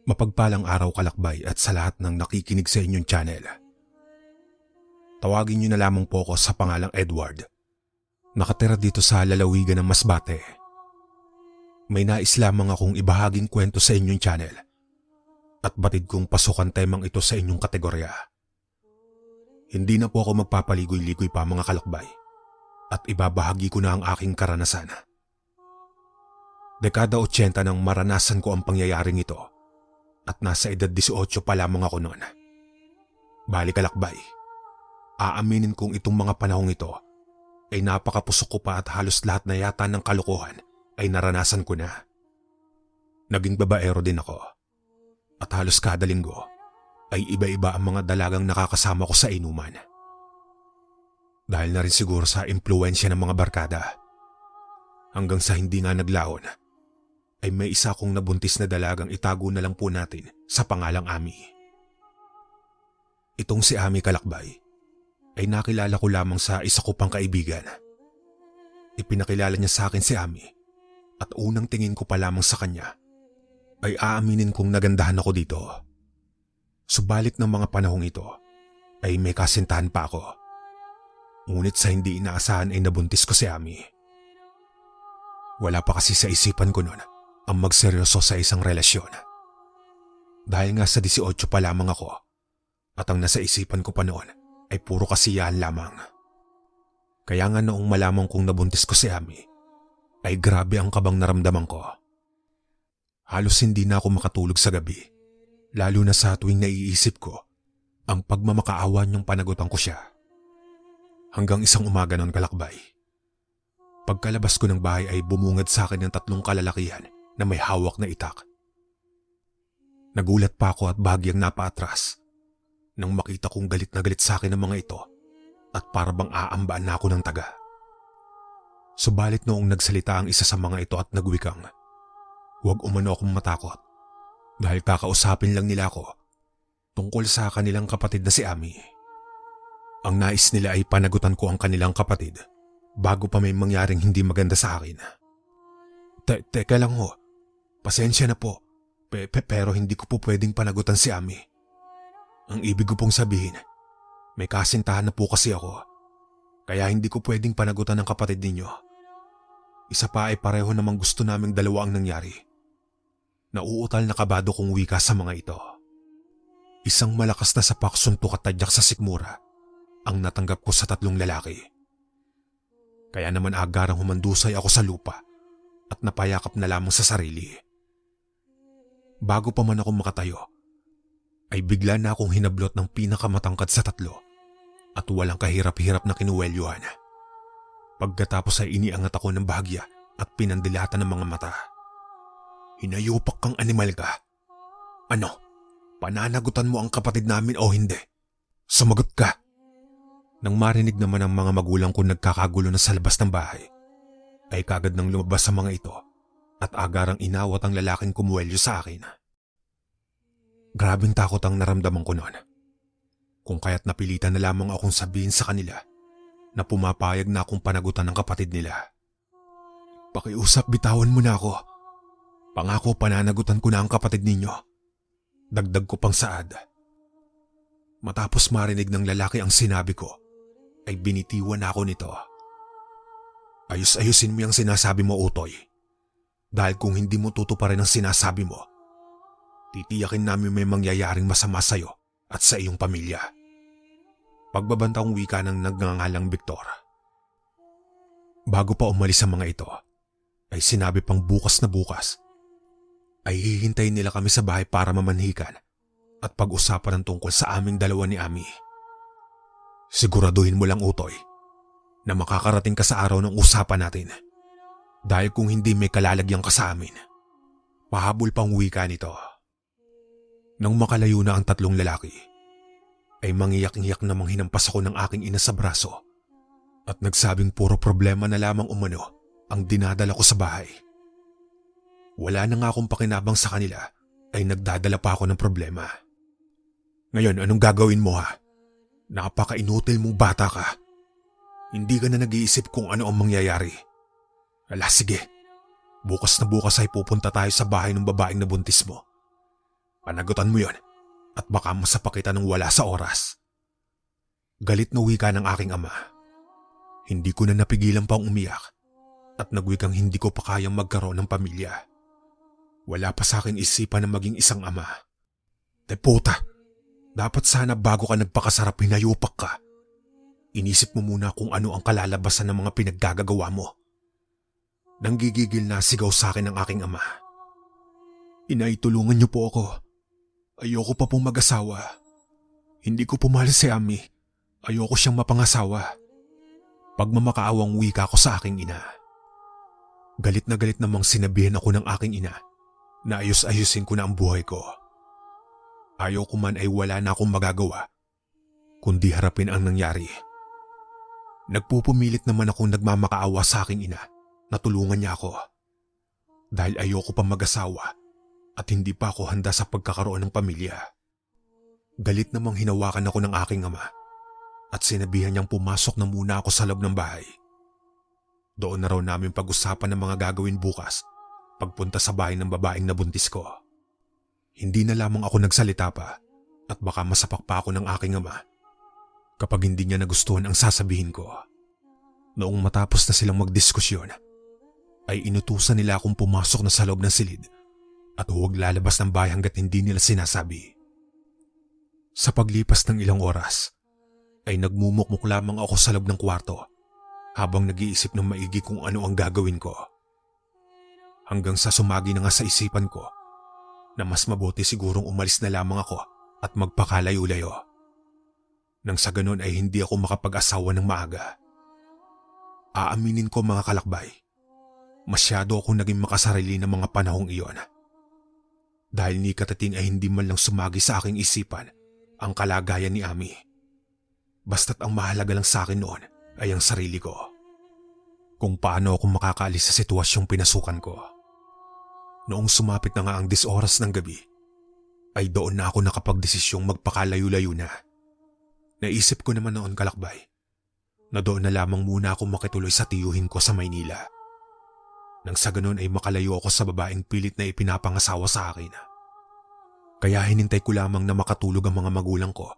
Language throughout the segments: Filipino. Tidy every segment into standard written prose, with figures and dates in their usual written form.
Mapagpalang araw kalakbay at sa lahat ng nakikinig sa inyong channel. Tawagin niyo na lamang po ako sa pangalang Edward. Nakatira dito sa lalawigan ng Masbate. May nais lamang akong ibahaging kwento sa inyong channel at batid kong pasukan temang ito sa inyong kategorya. Hindi na po ako magpapaligoy-ligoy pa mga kalakbay at ibabahagi ko na ang aking karanasan. Dekada 80 nang maranasan ko ang pangyayaring ito. At nasa edad 18 pa lamang ako noon. Bali kalakbay, aaminin kong itong mga panahong ito ay napakapusok ko pa at halos lahat na yata ng kalokohan ay naranasan ko na. Naging babaero din ako at halos kada linggo ay iba-iba ang mga dalagang nakakasama ko sa inuman. Dahil na rin siguro sa impluwensya ng mga barkada, hanggang sa hindi nga naglaon, ay may isa kong nabuntis na dalagang itago na lang po natin sa pangalang Ami. Itong si Ami kalakbay ay nakilala ko lamang sa isa ko pang kaibigan. Ipinakilala niya sa akin si Ami at unang tingin ko pa lamang sa kanya ay aaminin kong nagandahan ako dito. Subalit ng mga panahong ito ay may kasintahan pa ako. Ngunit sa hindi inaasahan ay nabuntis ko si Ami. Wala pa kasi sa isipan ko noon ang magseryoso sa isang relasyon. Dahil nga sa 18 pa lamang ako at ang nasa isipan ko pa noon ay puro kasiyahan lamang. Kaya nga noong malaman kong nabuntis ko si Ami ay grabe ang kabang naramdaman ko. Halos hindi na ako makatulog sa gabi, lalo na sa tuwing naiisip ko ang pagmamakaawa niyang panagutan ko siya. Hanggang isang umaga noon kalakbay, pagkalabas ko ng bahay ay bumungad sa akin ng 3 kalalakihan na may hawak na itak. Nagulat pa ako at bahagyang napaatras nang makita kong galit na galit sa akin ng mga ito at para bang aambaan na ako ng taga. Subalit noong nagsalita ang isa sa mga ito at nagwikang, huwag umano akong matakot dahil kakausapin lang nila ako tungkol sa kanilang kapatid na si Ami. Ang nais nila ay panagutan ko ang kanilang kapatid bago pa may mangyaring hindi maganda sa akin. Teka lang ho. Pasensya na po, pero hindi ko po pwedeng panagutan si Ami. Ang ibig ko pong sabihin, may kasintahan na po kasi ako, kaya hindi ko pwedeng panagutan ng kapatid ninyo. Isa pa ay pareho namang gusto naming dalawa ang nangyari. Nauutal na kabado kong wika sa mga ito. Isang malakas na sapak suntok at tadyak sa sikmura ang natanggap ko sa 3 lalaki. Kaya naman agarang humandusay ako sa lupa at napayakap na lamang sa sarili. Bago pa man ako makatayo, ay bigla na akong hinablot ng pinakamatangkad sa 3 at walang kahirap-hirap na kinuwelyuhan. Pagkatapos ay iniangat ako ng bahagya at pinandilatan ng mga mata. Hinayupak kang animal ka. Ano, pananagutan mo ang kapatid namin o hindi? Sumagot ka. Nang marinig naman ang mga magulang ko nagkakagulo na sa labas ng bahay, ay kagad nang lumabas sa mga ito at agarang inawat ang lalaking kumuwelyo sa akin. Grabing takot ang naramdaman ko noon. Kung kaya't napilitan na lamang akong sabihin sa kanila na pumapayag na akong panagutan ng kapatid nila. Pakiusap, bitawan mo na ako. Pangako pananagutan ko na ang kapatid ninyo. Dagdag ko pang saad. Matapos marinig ng lalaki ang sinabi ko, ay binitiwan na ako nito. Ayos-ayusin mo yung sinasabi mo, Utoy. Dahil kung hindi mo tutuparin ang sinasabi mo, titiyakin namin may mangyayaring masama sa'yo at sa iyong pamilya. Pagbabantang wika ng nagngangalang Victor. Bago pa umalis ang mga ito, ay sinabi pang bukas na bukas, ay hihintayin nila kami sa bahay para mamanhikan at pag-usapan ng tungkol sa aming dalawa ni Ami. Siguraduhin mo lang, Utoy, na makakarating ka sa araw ng usapan natin. Dahil kung hindi may kalalagyan ka sa amin, pahabol pang wika nito. Nang makalayo na ang 3 lalaki, ay mangiyak-iyak namang hinampas ako ng aking ina sa braso at nagsabing puro problema na lamang umano ang dinadala ko sa bahay. Wala na nga akong pakinabang sa kanila ay nagdadala pa ako ng problema. Ngayon, anong gagawin mo ha? Napaka-inutil mong bata ka. Hindi ka na nag-iisip kung ano ang mangyayari. Ala sige, bukas na bukas ay pupunta tayo sa bahay ng babaeng nabuntis mo. Panagutan mo yon at baka masapa kita ng wala sa oras. Galit na wika ng aking ama. Hindi ko na napigilan pang umiyak at nagwikang hindi ko pa kayang magkaroon ng pamilya. Wala pa sa akin isipan na maging isang ama. Puta, dapat sana bago ka nagpakasarap hinayupak ka. Inisip mo muna kung ano ang kalalabasan ng mga pinaggagawa mo. Nanggigigil na sigaw sa akin ng aking ama. Inay, tulungan niyo po ako. Ayoko pa pong mag-asawa. Hindi ko pumahal si Ami. Ayoko siyang mapangasawa. Pagmamakaawang wika ko sa aking ina. Galit na galit namang sinabihan ako ng aking ina na ayos-ayusin ko na ang buhay ko. Ayaw ko man ay wala na akong magagawa kundi harapin ang nangyari. Nagpupumilit naman akong nagmamakaawa sa aking ina na tulungan niya ako. Dahil ayoko pa mag-asawa at hindi pa ako handa sa pagkakaroon ng pamilya. Galit namang hinawakan ako ng aking ama at sinabihan niyang pumasok na muna ako sa loob ng bahay. Doon na raw namin pag-usapan ng mga gagawin bukas pagpunta sa bahay ng babaeng nabuntis ko. Hindi na lamang ako nagsalita pa at baka masapak pa ako ng aking ama kapag hindi niya nagustuhan ang sasabihin ko. Noong matapos na silang magdiskusyon, ay inutusan nila akong pumasok na sa loob ng silid at huwag lalabas ng bahay hanggat hindi nila sinasabi. Sa paglipas ng ilang oras, ay nagmumukmuk lamang ako sa loob ng kwarto habang nag-iisip ng maigi kung ano ang gagawin ko. Hanggang sa sumagi na nga sa isipan ko na mas mabuti sigurong umalis na lamang ako at magpakalayo-layo. Nang sa ganun ay hindi ako makapag-asawa ng maaga. Aaminin ko mga kalakbay, masyado akong naging makasarili ng mga panahong iyon. Dahil ni katating ay hindi man lang sumagi sa aking isipan ang kalagayan ni Ami. Basta't ang mahalaga lang sa akin noon ay ang sarili ko. Kung paano ako makakaalis sa sitwasyong pinasukan ko. Noong sumapit na nga ang 10 oras ng gabi, ay doon na ako nakapagdesisyong magpakalayo-layo na. Naisip ko naman noon kalakbay na doon na lamang muna ako makituloy sa tiyuhin ko sa Maynila. Nang sa ganun ay makalayo ako sa babaeng pilit na ipinapangasawa sa akin. Kaya hinintay ko lamang na makatulog ang mga magulang ko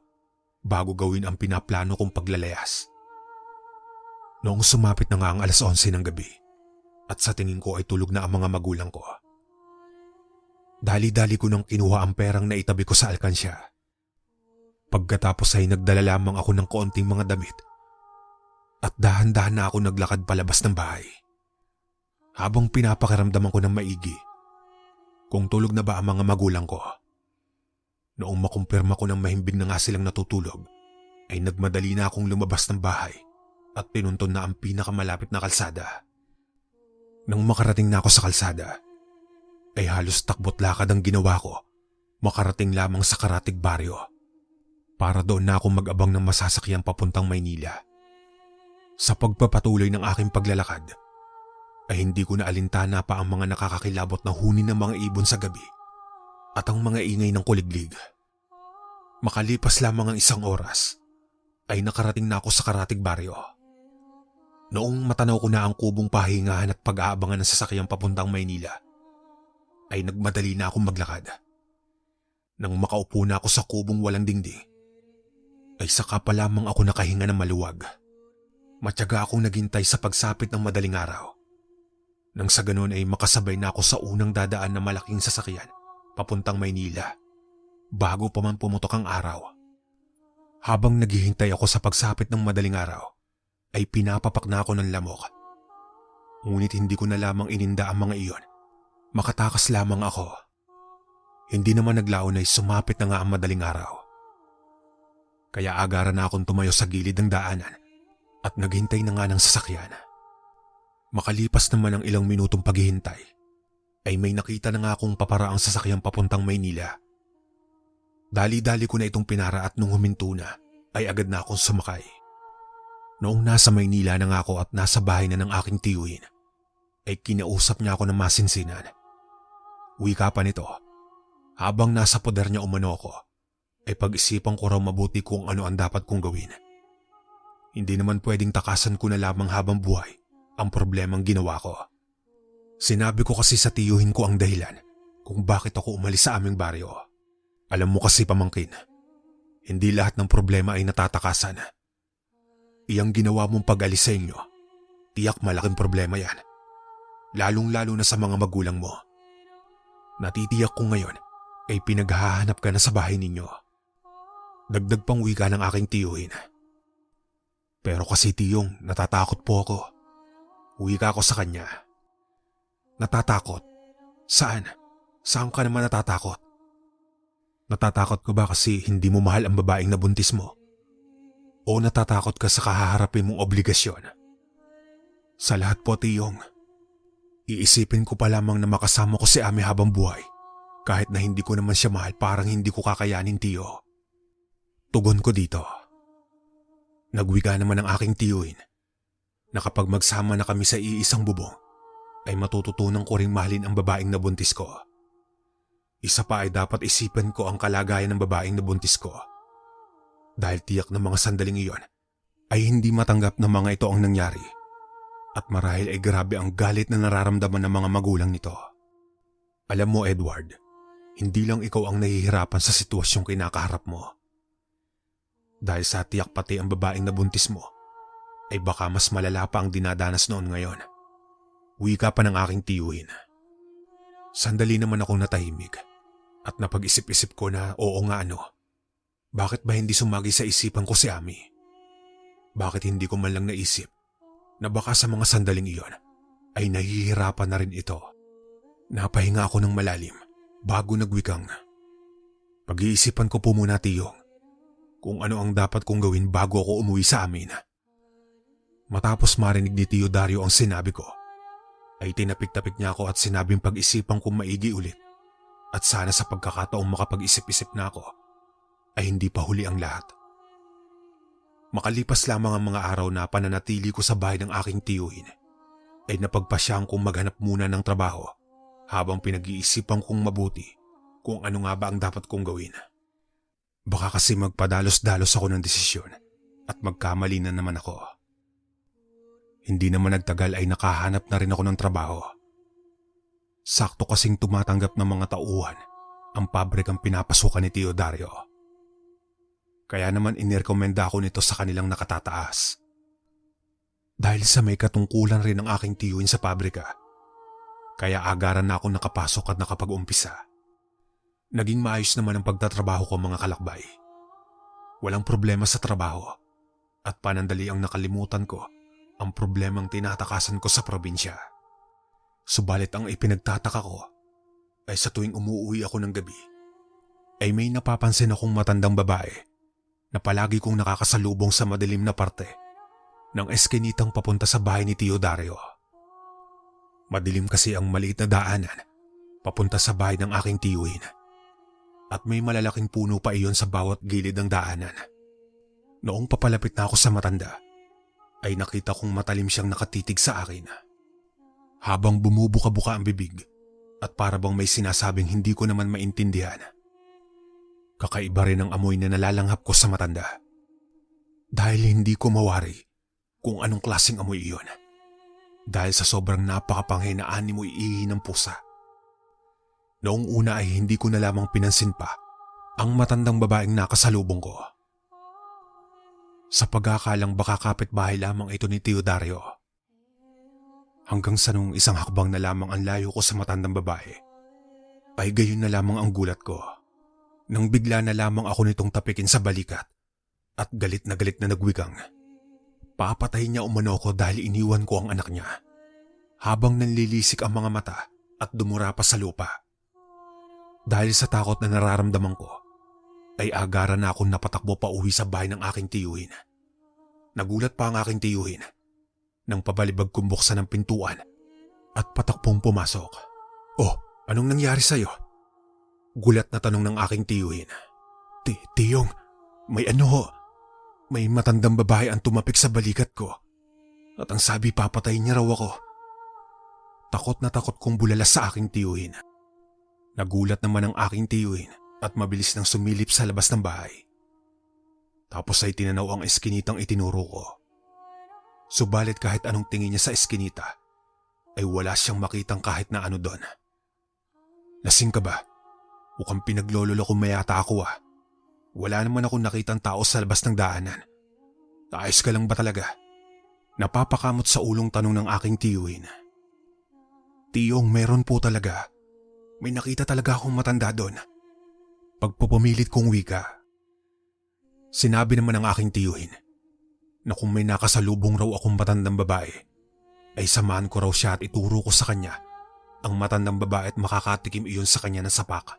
bago gawin ang pinaplano kong paglalayas. Noong sumapit na nga ang 11:00 ng gabi at sa tingin ko ay tulog na ang mga magulang ko. Dali-dali ko nang kinuha ang perang na itabi ko sa alkansya. Pagkatapos ay nagdala lamang ako ng kaunting mga damit at dahan-dahan na ako naglakad palabas ng bahay. Habang pinapakiramdaman ko ng maigi kung tulog na ba ang mga magulang ko. Noong makumpirma ko ng mahimbing na nga silang natutulog, ay nagmadali na akong lumabas ng bahay at pinunton na ang pinakamalapit na kalsada. Nang makarating na ako sa kalsada, ay halos takbot lakad ang ginawa ko makarating lamang sa Karatig Baryo para doon na ako mag-abang ng masasakyang papuntang Maynila. Sa pagpapatuloy ng aking paglalakad, ay hindi ko na alintana pa ang mga nakakakilabot na huni ng mga ibon sa gabi at ang mga ingay ng kuliglig. Makalipas lamang ang 1 oras, ay nakarating na ako sa Karatig Baryo. Noong matanaw ko na ang kubong pahingahan at pag-aabangan ng sasakyang papuntang Maynila, ay nagmadali na akong maglakad. Nang makaupo na ako sa kubong walang dingding, ay saka pa lamang ako nakahinga ng maluwag. Matyaga akong naghintay sa pagsapit ng madaling araw. Nang sa ganun ay makasabay na ako sa unang dadaan na malaking sasakyan papuntang Maynila bago pa man pumutok ang araw. Habang naghihintay ako sa pagsapit ng madaling araw, ay pinapapak na ako ng lamok. Ngunit hindi ko na lamang ininda ang mga iyon. Makatakas lamang ako. Hindi naman naglaon ay sumapit na nga ang madaling araw. Kaya agaran na akong tumayo sa gilid ng daanan at naghintay na nga ng sasakyan. Makalipas naman ang ilang minutong paghihintay, ay may nakita na nga akong paparaang sasakyang papuntang Maynila. Dali-dali ko na itong pinara at nung huminto na, ay agad na akong sumakay. Noong nasa Maynila na nga ako at nasa bahay na ng aking tiyuhin, ay kinausap niya ako ng masinsinan. Wika pa nito, habang nasa poder niya umano ako, ay pag-isipan ko raw mabuti kung ano ang dapat kong gawin. Hindi naman pwedeng takasan ko na lamang habang buhay ang problemang ginawa ko. Sinabi ko kasi sa tiyuhin ko ang dahilan kung bakit ako umalis sa aming baryo. Alam mo kasi pamangkin, hindi lahat ng problema ay natatakasan. Iyang ginawa mong pag-alis sa inyo, tiyak malaking problema yan. Lalong-lalo na sa mga magulang mo. Natitiyak ko ngayon ay pinaghahanap ka na sa bahay ninyo. Dagdag pang wika ng aking tiyuhin. Pero kasi tiyong, natatakot po ako. Wika ko sa kanya. Natatakot? Saan? Saan ka naman natatakot? Natatakot ko ba kasi hindi mo mahal ang babaeng nabuntis mo? O natatakot ka sa kahaharapin mong obligasyon? Sa lahat po tiyong, iisipin ko pa lamang na makasama ko si Ami habang buhay. Kahit na hindi ko naman siya mahal, parang hindi ko kakayanin tiyo. Tugon ko dito. Nagwika naman ang aking tiyuhin na kapag magsama na kami sa iisang bubong, ay matututunan ko ring mahalin ang babaeng nabuntis ko. Isa pa ay dapat isipin ko ang kalagayan ng babaeng nabuntis ko. Dahil tiyak na mga sandaling iyon ay hindi matanggap na mga ito ang nangyari. At marahil ay grabe ang galit na nararamdaman ng mga magulang nito. Alam mo Edward, hindi lang ikaw ang nahihirapan sa sitwasyong kinakaharap mo. Dahil sa tiyak pati ang babaeng nabuntis mo, ay baka mas malala pa ang dinadanas noon ngayon. Wika pa ng aking tiyuhin. Sandali naman akong natahimik at napag-isip-isip ko na oo nga ano. Bakit ba hindi sumagi sa isipan ko si Ami? Bakit hindi ko man lang naisip na baka sa mga sandaling iyon ay nahihirapan na rin ito? Napahinga ako ng malalim bago nagwikang. Pag-iisipan ko po muna tiyong kung ano ang dapat kong gawin bago ako umuwi sa amin. Matapos marinig ni Tio Dario ang sinabi ko, ay tinapik-tapik niya ako at sinabing pag-isipan kong maigi ulit at sana sa pagkakataong makapag-isip-isip na ako ay hindi pa huli ang lahat. Makalipas lamang ang mga araw na pananatili ko sa bahay ng aking tiyuhin, ay napagpasyaan kong maghanap muna ng trabaho habang pinag-iisipan kong mabuti kung ano nga ba ang dapat kong gawin. Baka kasi magpadalos-dalos ako ng desisyon at magkamali na naman ako. Hindi naman nagtagal ay nakahanap na rin ako ng trabaho. Sakto kasing tumatanggap ng mga tauhan ang pabrikang pinapasukan ni Tio Dario. Kaya naman inirekomenda ako nito sa kanilang nakatataas. Dahil sa may katungkulan rin ng aking tiyuhin sa pabrika, kaya agaran na ako nakapasok at nakapag-umpisa. Naging maayos naman ang pagtatrabaho ko mga kalakbay. Walang problema sa trabaho at panandali ang nakalimutan ko ang problemang tinatakasan ko sa probinsya. Subalit ang ipinagtataka ko ay sa tuwing umuwi ako ng gabi, ay may napapansin akong matandang babae na palagi kong nakakasalubong sa madilim na parte ng eskinitang papunta sa bahay ni Tio Dario. Madilim kasi ang maliit na daanan papunta sa bahay ng aking tiyuhin at may malalaking puno pa iyon sa bawat gilid ng daanan. Noong papalapit na ako sa matanda, ay nakita kong matalim siyang nakatitig sa akin. Habang bumubuka-buka ang bibig at para bang may sinasabing hindi ko naman maintindihan. Kakaiba rin ang amoy na nalalanghap ko sa matanda. Dahil hindi ko mawari kung anong klaseng amoy iyon. Dahil sa sobrang napakapanghe na animoy ihi ng pusa. Noong una ay hindi ko na lamang pinansin pa ang matandang babaeng nakasalubong ko. Sa pagkakalang baka kapitbahay lamang ito ni Tio Dario. Hanggang sa nung isang hakbang na lamang ang layo ko sa matandang babae, ay gayon na lamang ang gulat ko. Nang bigla na lamang ako nitong tapikin sa balikat at galit na nagwikang. Papatayin niya umano ko dahil iniwan ko ang anak niya. Habang nanlilisik ang mga mata at dumura pa sa lupa. Dahil sa takot na nararamdaman ko, ay agaran na akong napatakbo pa uwi sa bahay ng aking tiyuhin. Nagulat pa ang aking tiyuhin nang pabalibag kong buksan ng pintuan at patakpong pumasok. "Oh, anong nangyari sa'yo?" Gulat na tanong ng aking tiyuhin. Tiyong, may ano ho? May matandang babae ang tumapik sa balikat ko at ang sabi papatayin niya raw ako. Takot na takot kong bulalas sa aking tiyuhin. Nagulat naman ang aking tiyuhin at mabilis nang sumilip sa labas ng bahay. Tapos ay tinanaw ang eskinitang itinuro ko. Subalit kahit anong tingin niya sa eskinita, ay wala siyang makitang kahit na ano doon. "Lasing ka ba? Mukhang pinaglololo ko mayata ako ah. Wala naman akong nakitang tao sa labas ng daanan. Ayos ka lang ba talaga? Napapakamot sa ulong tanong ng aking tiyuhin. Tiyong, meron po talaga. May nakita talaga akong matanda doon. Pagpupumilit kong wika. Sinabi naman ng aking tiyuhin na kung may nakasalubong raw akong matandang babae, ay samahan ko raw siya at ituro ko sa kanya ang matandang babae at makakatikim iyon sa kanya ng sapak.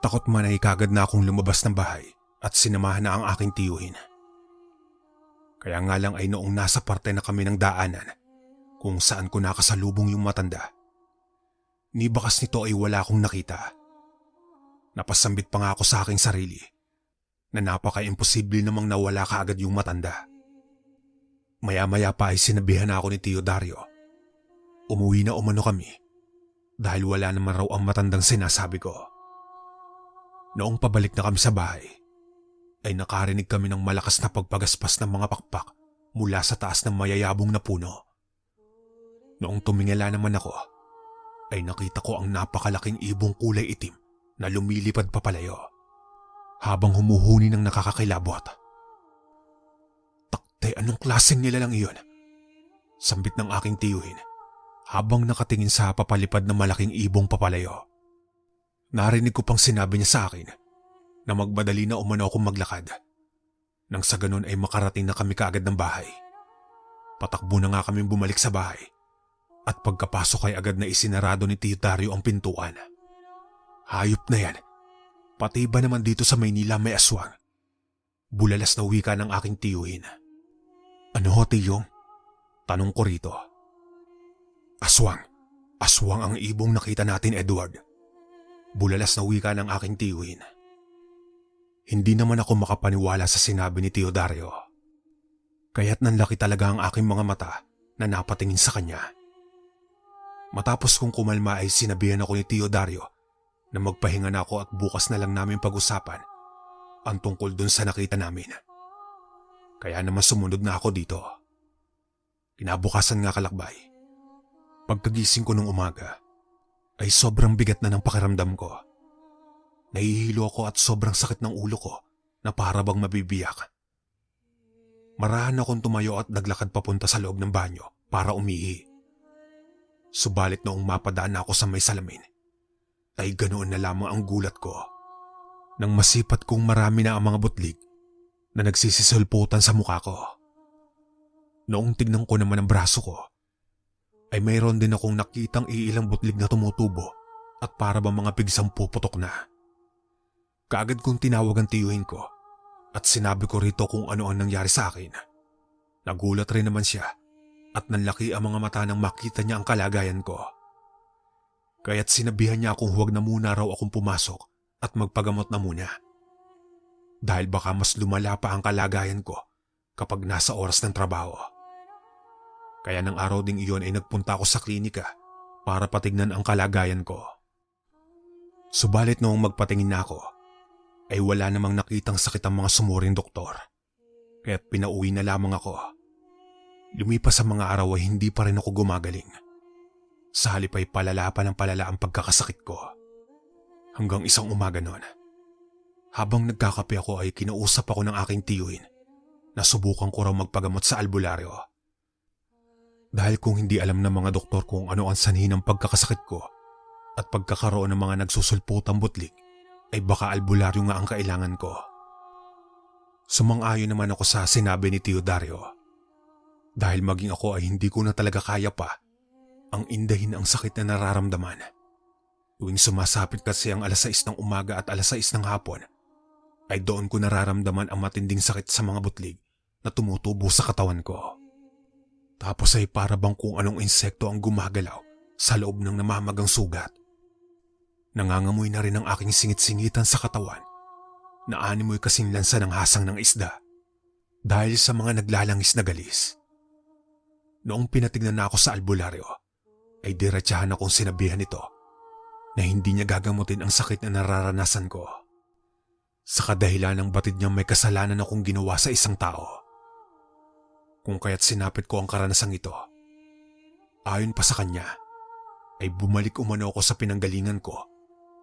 Takot man ay kagad na akong lumabas ng bahay at sinamahan na ang aking tiyuhin. Kaya nga lang ay noong nasa parte na kami ng daanan kung saan ko nakasalubong yung matanda, ni bakas nito ay wala akong nakita. Napasambit pa nga ako sa aking sarili na napaka-imposible namang nawala kaagad yung matanda. Maya-maya pa ay sinabihan na ako ni Tio Dario. Umuwi na umano kami dahil wala naman raw ang matandang sinasabi ko. Noong pabalik na kami sa bahay, ay nakarinig kami ng malakas na pagpagaspas ng mga pakpak mula sa taas ng mayayabong na puno. Noong tumingala naman ako, ay nakita ko ang napakalaking ibong kulay itim na lumilipad papalayo habang humuhuni ng nakakakilabot. Takte, anong klaseng nilalang iyon? Sambit ng aking tiyuhin habang nakatingin sa papalipad na malaking ibong papalayo. Narinig ko pang sinabi niya sa akin na magmadali na umano akong maglakad. Nang sa ganun ay makarating na kami kaagad ng bahay. Patakbo na nga kami bumalik sa bahay at pagkapasok ay agad na isinarado ni Tio Dario ang pintuan. Hayop na yan. Pati ba naman dito sa Maynila may aswang? Bulalas na wika ng aking tiyuhin. Ano ho, tiyong? Tanong ko rito. Aswang. Aswang ang ibong nakita natin, Edward. Bulalas na wika ng aking tiyuhin. Hindi naman ako makapaniwala sa sinabi ni Tio Dario. Kaya't nanlaki talaga ang aking mga mata na napatingin sa kanya. Matapos kong kumalma ay sinabihan ako ni Tio Dario na magpahinga na ako at bukas na lang namin pag-usapan ang tungkol dun sa nakita namin. Kaya naman sumunod na ako dito. Kinabukasan nga kalakbay. Pagkagising ko nung umaga, ay sobrang bigat na ng pakiramdam ko. Nahihilo ako at sobrang sakit ng ulo ko na para bang mabibiyak. Marahan akong tumayo at naglakad papunta sa loob ng banyo para umihi. Subalit noong mapadaan na ako sa may salamin, ay ganoon na lamang ang gulat ko. Nang masipat kong marami na ang mga butlig na nagsisisulputan sa mukha ko. Noong tignan ko naman ang braso ko, ay mayroon din akong nakitang iilang butlig na tumutubo at para bang mga pigsang puputok na. Kaagad kong tinawag ang tiyuhin ko at sinabi ko rito kung ano ang nangyari sa akin. Nagulat rin naman siya at nanlaki ang mga mata nang makita niya ang kalagayan ko. Kaya't sinabihan niya akong huwag na muna raw akong pumasok at magpagamot na muna. Dahil baka mas lumala pa ang kalagayan ko kapag nasa oras ng trabaho. Kaya ng araw ding iyon ay nagpunta ako sa klinika para patignan ang kalagayan ko. Subalit noong magpatingin na ako, ay wala namang nakitang sakit ang mga sumuring doktor. Kaya't pinauwi na lamang ako. Lumipas sa mga araw ay hindi pa rin ako gumagaling. Sa halip ay palala pa ng palala ang pagkakasakit ko. Hanggang isang umaga noon, habang nagkakape ako ay kinausap ako ng aking tiyuhin na subukan ko raw magpagamot sa albularyo. Dahil kung hindi alam ng mga doktor kung ano ang sanhi ng pagkakasakit ko at pagkakaroon ng mga nagsusulputang butlig, ay baka albularyo nga ang kailangan ko. Sumang-ayon naman ako sa sinabi ni Tio Dario. Dahil maging ako ay hindi ko na talaga kaya pa ang indahin ang sakit na nararamdaman. Tuwing sumasapit kasi ang alas 6 ng umaga at alas 6 ng hapon, ay doon ko nararamdaman ang matinding sakit sa mga butlig na tumutubo sa katawan ko. Tapos ay para bang kung anong insekto ang gumagalaw sa loob ng namamagang sugat. Nangangamoy na rin ang aking singit-singitan sa katawan na animoy kasing lansa ng hasang ng isda dahil sa mga naglalangis na galis. Noong pinatignan na ako sa albularyo, ay diretsahan akong sinabihan nito na hindi niya gagamutin ang sakit na nararanasan ko. Sa kadahilan ng batid niyang may kasalanan akong ginawa sa isang tao. Kung kaya't sinapit ko ang karanasang ito. Ayon pa sa kanya, ay bumalik umano ako sa pinanggalingan ko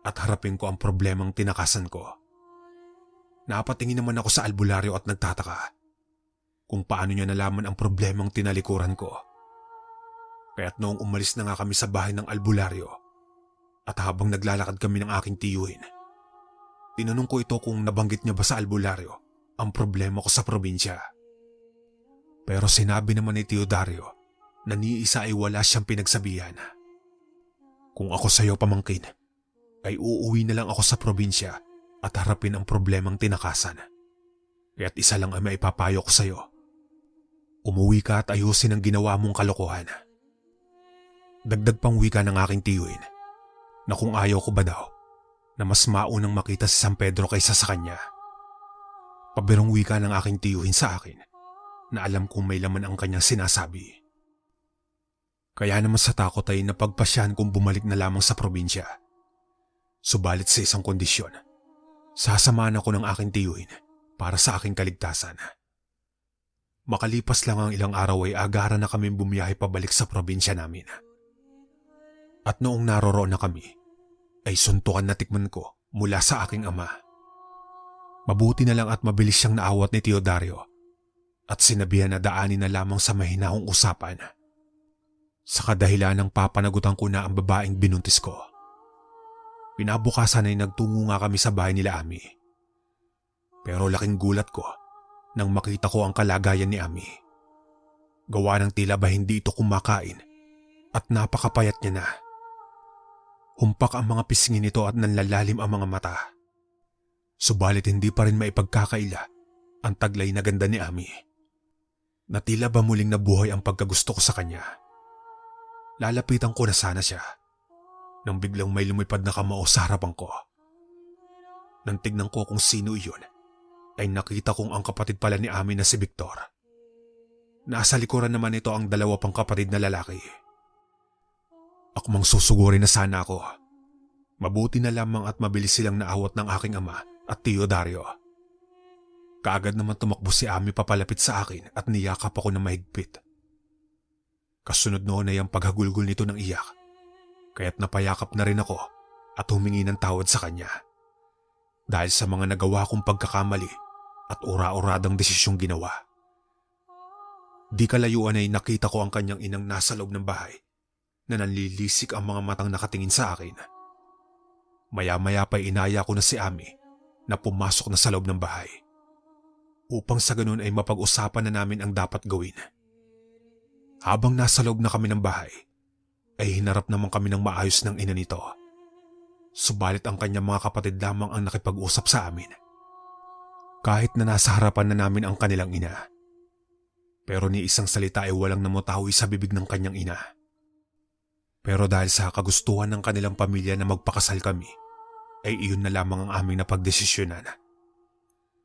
at harapin ko ang problemang tinakasan ko. Napatingin naman ako sa albularyo at nagtataka kung paano niya nalaman ang problemang tinalikuran ko. Kaya't noong umalis na nga kami sa bahay ng albularyo at habang naglalakad kami ng aking tiyuhin, tinanong ko ito kung nabanggit niya ba sa albularyo ang problema ko sa probinsya. Pero sinabi naman ni Tio Dario na ni isa ay wala siyang pinagsabihan. Kung ako sa'yo, pamangkin, ay uuwi na lang ako sa probinsya at harapin ang problemang tinakasan. Kaya't isa lang ay maipapayo ko sa'yo. Umuwi ka at ayusin ang ginawa mong kalokohan. Dagdag pang wika ng aking tiyuhin na kung ayaw ko ba daw na mas maunang makita si San Pedro kaysa sa kanya. Pabirong wika ng aking tiyuhin sa akin na alam kong may laman ang kanyang sinasabi. Kaya naman sa takot ay napagpasyahan kong bumalik na lamang sa probinsya. Subalit sa isang kondisyon, sasamahan ako ng aking tiyuhin para sa aking kaligtasan. Makalipas lang ang ilang araw ay agaran na kami bumiyahe pabalik sa probinsya namin. At noong naroroon na kami, ay suntukan na tikman ko mula sa aking ama. Mabuti na lang at mabilis siyang naawat ni Tio Dario at sinabihan na daanin na lamang sa mahinahong usapan. Sa kadahilan ng papanagutan ko na ang babaeng binuntis ko. Pinabukasan ay nagtungo nga kami sa bahay nila Ami. Pero laking gulat ko nang makita ko ang kalagayan ni Ami. Gawa ng tila ba hindi ito kumakain at napakapayat niya na. Humpak ang mga pisngi nito at nanlalalim ang mga mata. Subalit hindi pa rin maipagkakaila ang taglay na ganda ni Ami. Na tila ba muling nabuhay ang pagkagusto ko sa kanya. Lalapitan ko na sana siya nang biglang may lumipad na kamao sa harapan ko. Nang tignan ko kung sino iyon, ay nakita kong ang kapatid pala ni Ami na si Victor. Nasa likuran naman ito ang dalawa pang kapatid na lalaki. Akmang susugurin na sana ako. Mabuti na lamang at mabilis silang naawat ng aking ama at Tio Dario. Kaagad naman tumakbo si Ami papalapit sa akin at niyakap ako na mahigpit. Kasunod noon ay ang paghagulgol nito ng iyak, kaya't napayakap na rin ako at humingi ng tawad sa kanya. Dahil sa mga nagawa kong pagkakamali at ura-uradang desisyong ginawa. Di kalayuan ay nakita ko ang kanyang inang nasa loob ng bahay na nanlilisik ang mga matang nakatingin sa akin. Maya-maya pa'y inaya ko na si Ami na pumasok na sa loob ng bahay. Upang sa ganun ay mapag-usapan na namin ang dapat gawin. Habang nasa loob na kami ng bahay, ay hinarap naman kami ng maayos ng ina nito. Subalit ang kanyang mga kapatid lamang ang nakipag-usap sa amin. Kahit na nasa harapan na namin ang kanilang ina. Pero ni isang salita ay walang namutawi sa bibig ng kanyang ina. Pero dahil sa kagustuhan ng kanilang pamilya na magpakasal kami, ay iyon na lamang ang aming napagdesisyonan.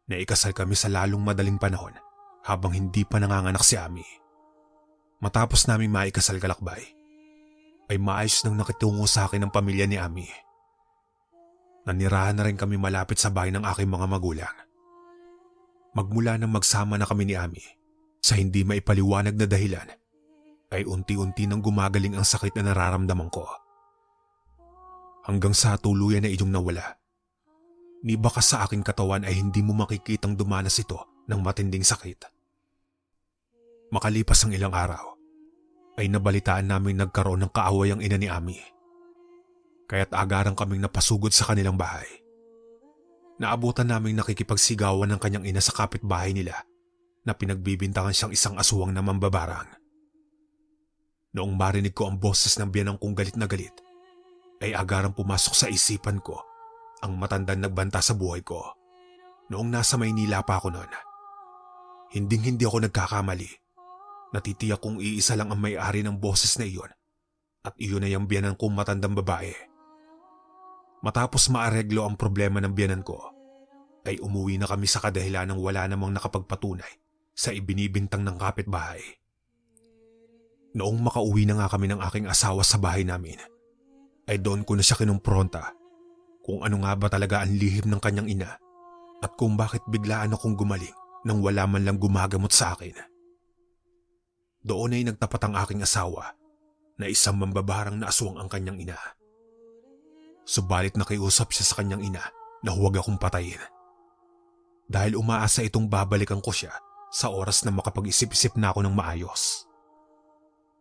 Na ikasal kami sa lalong madaling panahon habang hindi pa nanganganak si Ami. Matapos namin maikasal kalakbay, ay maayos nang nakitungo sa akin ang pamilya ni Ami. Nanirahan na rin kami malapit sa bahay ng aking mga magulang. Magmula nang magsama na kami ni Ami, sa hindi maipaliwanag na dahilan, ay unti-unti nang gumagaling ang sakit na nararamdaman ko. Hanggang sa tuluyan na iyong nawala. Ni baka sa aking katawan ay hindi mo makikitang dumanas ito ng matinding sakit. Makalipas ang ilang araw, ay nabalitaan namin nagkaroon ng kaaway ang ina ni Ami. Kaya't agarang kaming napasugod sa kanilang bahay. Naabutan naming nakikipagsigawan ng kanyang ina sa kapitbahay nila na pinagbibintangan siyang isang aswang na mambabarang. Noong marinig ko ang boses ng biyanang kong galit na galit, ay agarang pumasok sa isipan ko ang matandang nagbanta sa buhay ko noong nasa Maynila pa ako noon. Hinding-hindi ako nagkakamali. Natitiyak kong iisa lang ang may-ari ng boses na iyon at iyon ay ang biyanan kong matandang babae. Matapos maareglo ang problema ng biyanan ko, ay umuwi na kami sa kadahilan ng wala namang nakapagpatunay sa ibinibintang ng kapitbahay. Noong makauwi na nga kami ng aking asawa sa bahay namin, ay doon ko na siya kinumpronta kung ano nga ba talaga ang lihim ng kanyang ina at kung bakit biglaan akong gumaling nang wala man lang gumagamot sa akin. Doon ay nagtapat ang aking asawa na isang mambabarang na aswang ang kanyang ina. Subalit nakiusap siya sa kanyang ina na huwag akong patayin. Dahil umaasa itong babalikan ko siya sa oras na makapag-isip-isip na ako ng maayos.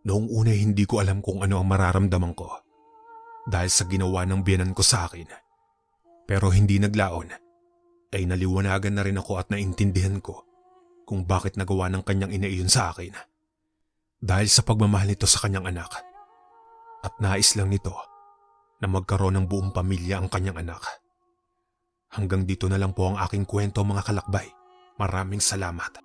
Noong una hindi ko alam kung ano ang mararamdaman ko dahil sa ginawa ng biyenan ko sa akin. Pero hindi naglaon ay naliwanagan na rin ako at naintindihan ko kung bakit nagawa ng kanyang ina iyon sa akin. Dahil sa pagmamahal nito sa kanyang anak at nais lang nito na magkaroon ng buong pamilya ang kanyang anak. Hanggang dito na lang po ang aking kwento mga kalakbay. Maraming salamat.